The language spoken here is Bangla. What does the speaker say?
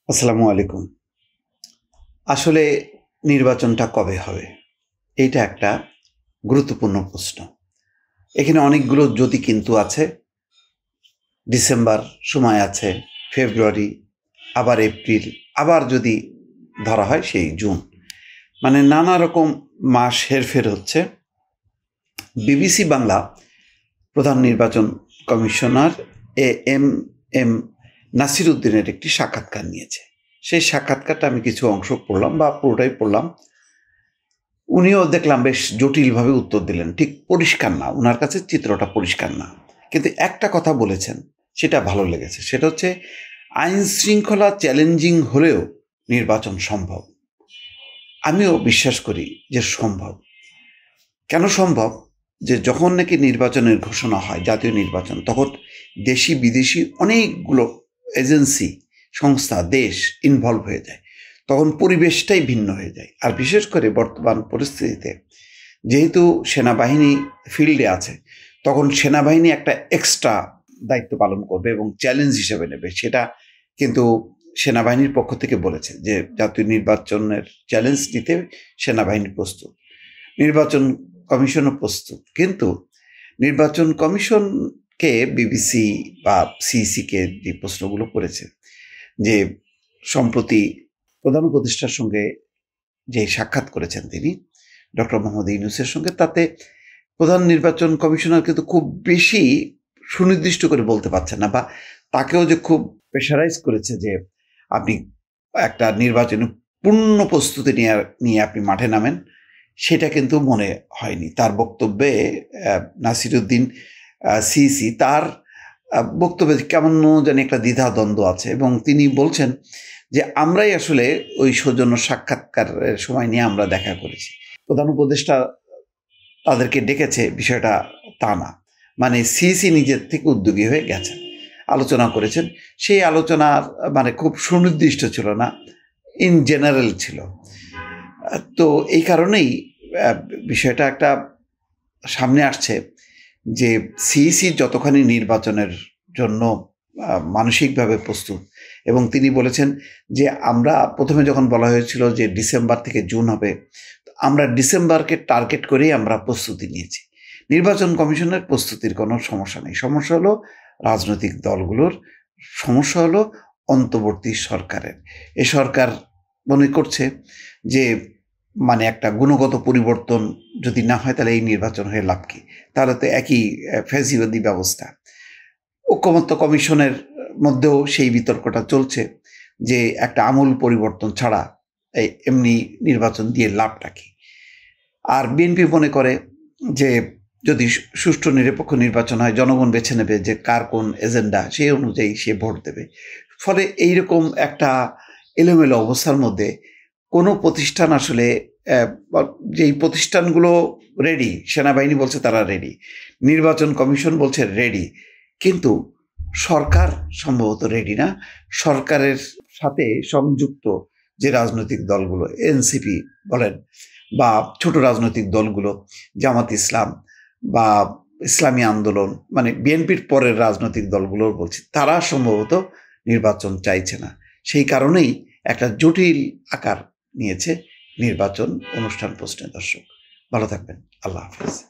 আসসালামু আলাইকুম। আসলে নির্বাচনটা কবে হবে? এইটা একটা গুরুত্বপূর্ণ প্রশ্ন। এখানে অনেকগুলো যদি কিন্তু আছে। ডিসেম্বর সময় আছে, ফেব্রুয়ারি, আবার এপ্রিল, আবার যদি ধরা হয় সেই জুন। মানে নানা রকম মাস হেরফের হচ্ছে। বিবিসি বাংলা প্রধান নির্বাচন কমিশনার এম নাসির উদ্দিনের একটি সাক্ষাৎকার নিয়েছে। সেই সাক্ষাৎকারটা আমি কিছু অংশ পড়লাম বা পুরোটাই পড়লাম। উনিও দেখলাম বেশ জটিলভাবে উত্তর দিলেন। ঠিক পরিষ্কার না, উনার কাছে চিত্রটা পরিষ্কার না। কিন্তু একটা কথা বলেছেন, সেটা ভালো লেগেছে। সেটা হচ্ছে আইন শৃঙ্খলা চ্যালেঞ্জিং হলেও নির্বাচন সম্ভব। আমিও বিশ্বাস করি যে সম্ভব। কেন সম্ভব? যে যখন নাকি নির্বাচনের ঘোষণা হয়, জাতীয় নির্বাচন, তখন দেশি বিদেশি অনেকগুলো এজেন্সি, সংস্থা, দেশ ইনভলভ হয়ে যায়। তখন পরিবেশটাই ভিন্ন হয়ে যায়। আর বিশেষ করে বর্তমান পরিস্থিতিতে যেহেতু সেনাবাহিনী ফিল্ডে আছে, তখন সেনাবাহিনী একটা এক্সট্রা দায়িত্ব পালন করবে এবং চ্যালেঞ্জ হিসেবে নেবে। সেটা কিন্তু সেনাবাহিনীর পক্ষ থেকে বলেছে যে জাতীয় নির্বাচনের চ্যালেঞ্জ নিতে সেনাবাহিনী প্রস্তুত, নির্বাচন কমিশনও প্রস্তুত। কিন্তু নির্বাচন কমিশনকে বিবিসি বা সিইসিকে যে প্রশ্নগুলো করেছে, যে সম্প্রতি প্রধান উপদেষ্টার সঙ্গে যে সাক্ষাৎ করেছেন তিনি ডক্টর মোহাম্মদ ইউনূসের সঙ্গে, তাতে প্রধান নির্বাচন কমিশনার কিন্তু খুব বেশি সুনির্দিষ্ট করে বলতে পারছেন না, বা তাকেও যে খুব প্রেশারাইজ করেছে যে আপনি একটা নির্বাচনে পূর্ণ প্রস্তুতি নিয়ে আপনি মাঠে নামেন, সেটা কিন্তু মনে হয়নি। তার বক্তব্যে নাসিরুদ্দিন সিইসি তার বক্তব্যে কেমন জানি একটা দ্বিধাদ্বন্দ্ব আছে, এবং তিনি বলছেন যে আমরাই আসলে ওই সৌজন্য সাক্ষাৎকারের সময় নিয়ে আমরা দেখা করেছি, প্রধান উপদেষ্টা তাদেরকে ডেকেছে, বিষয়টা তা না। মানে সিইসি নিজের থেকে উদ্যোগী হয়ে গেছেন, আলোচনা করেছেন। সেই আলোচনার মানে খুব সুনির্দিষ্ট ছিল না, ইন জেনারেল ছিল। তো এই কারণেই বিষয়টা একটা সামনে আসছে যে সিইসি যতখানি নির্বাচনের জন্য মানসিকভাবে প্রস্তুত, এবং তিনি বলেছেন যে আমরা প্রথমে যখন বলা হয়েছিল যে ডিসেম্বর থেকে জুন হবে, আমরা ডিসেম্বরকে টার্গেট করেই আমরা প্রস্তুতি নিয়েছি। নির্বাচন কমিশনের প্রস্তুতির কোনো সমস্যা নেই। সমস্যা হলো রাজনৈতিক দলগুলোর, সমস্যা হলো অন্তর্বর্তী সরকারের। এ সরকার মনে করছে যে মানে একটা গুণগত পরিবর্তন যদি না হয়, তাহলে এই নির্বাচন হয়ে লাভ কি? তাহলে তো একই ফ্যাসিবাদী ব্যবস্থা। ঐকমত্য কমিশনের মধ্যেও সেই বিতর্কটা চলছে যে একটা আমূল পরিবর্তন ছাড়া এমনি নির্বাচন দিয়ে লাভটা কি? আর বিএনপি মনে করে যে যদি সুষ্ঠু নিরপেক্ষ নির্বাচন হয়, জনগণ বেছে নেবে যে কার কোন এজেন্ডা, সেই অনুযায়ী সে ভোট দেবে। ফলে এইরকম একটা এলোমেলো অবস্থার মধ্যে কোনো প্রতিষ্ঠান আসলে যেই প্রতিষ্ঠানগুলো রেডি, সেনাবাহিনী বলছে তারা রেডি, নির্বাচন কমিশন বলছে রেডি, কিন্তু সরকার সম্ভবত রেডি না। সরকারের সাথে সংযুক্ত যে রাজনৈতিক দলগুলো, এনসিপি বলেন বা ছোট রাজনৈতিক দলগুলো, জামাত ইসলাম বা ইসলামী আন্দোলন, মানে বিএনপির পরের রাজনৈতিক দলগুলোর বলছি, তারা সম্ভবত নির্বাচন চাইছে না। সেই কারণেই একটা জটিল আকার নিয়েছে নির্বাচন অনুষ্ঠান। প্রশ্নে দর্শক ভালো থাকবেন। আল্লাহ হাফেজ।